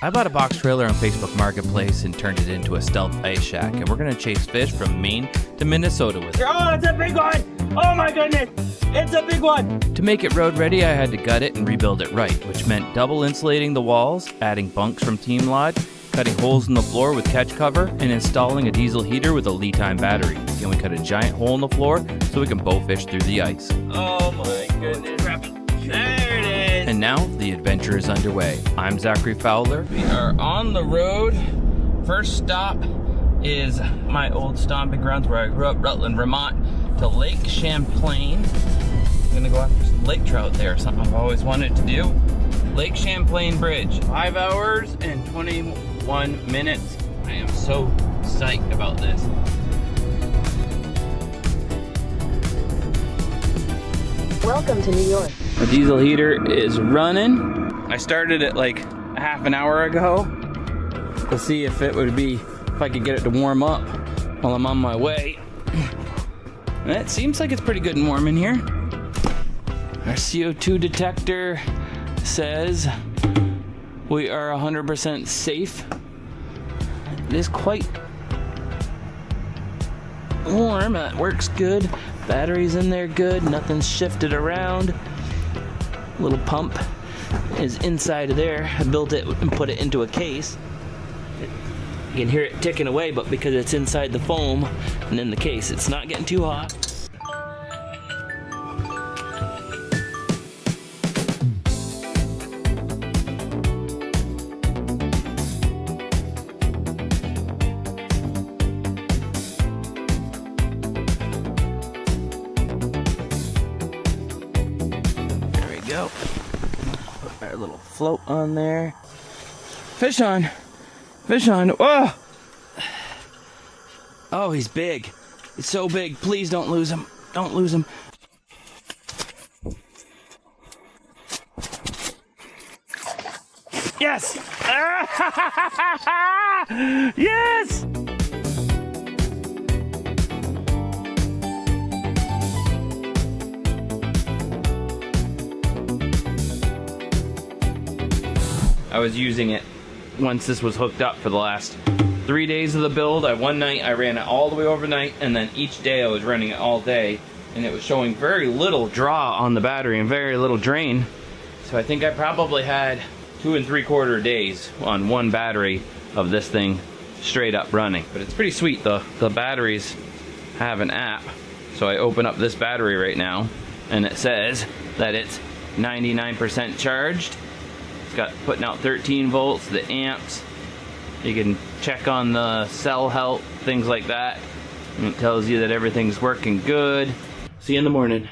I bought a box trailer on Facebook Marketplace and turned it into a stealth ice shack, and we're gonna chase fish from Maine to Minnesota with it. Oh, it's a big one! Oh my goodness! It's a big one! To make it road ready, I had to gut it and rebuild it right, which meant double insulating the walls, adding bunks from Team Lodge, cutting holes in the floor with catch cover, and installing a diesel heater with a LiTime battery. Then we cut a giant hole in the floor so we can bowfish through the ice. Oh my goodness. There it is! And now the adventure is underway. I'm Zachary Fowler. We are on the road. First stop is my old stomping grounds where I grew up, Rutland, Vermont, to Lake Champlain. I'm gonna go after some lake trout there, something I've always wanted to do. Lake Champlain Bridge, 5 hours and 21 minutes. I am so psyched about this. Welcome to New York. The diesel heater is running. I started it like a half an hour ago to see if it would be, if I could get it to warm up while I'm on my way. And it seems like it's pretty good and warm in here. Our CO2 detector says we are 100% safe. It is quite warm, that works good. Battery's in there good, nothing's shifted around. Little pump is inside of there. I built it and put it into a case. You can hear it ticking away, but because it's inside the foam and in the case, it's not getting too hot. Go. Put our little float on there. Fish on. Fish on. Whoa! Oh, he's big. He's so big. Please don't lose him. Don't lose him. Yes! Yes! I was using it once this was hooked up for the last 3 days of the build. One night I ran it all the way overnight, and then each day I was running it all day, and it was showing very little draw on the battery and very little drain. So I think I probably had 2 3/4 days on one battery of this thing straight up running. But it's pretty sweet. The batteries have an app. So I open up this battery right now, and it says that it's 99% charged. It's got putting out 13 volts, the amps. You can check on the cell health, things like that. And it tells you that everything's working good. See you in the morning.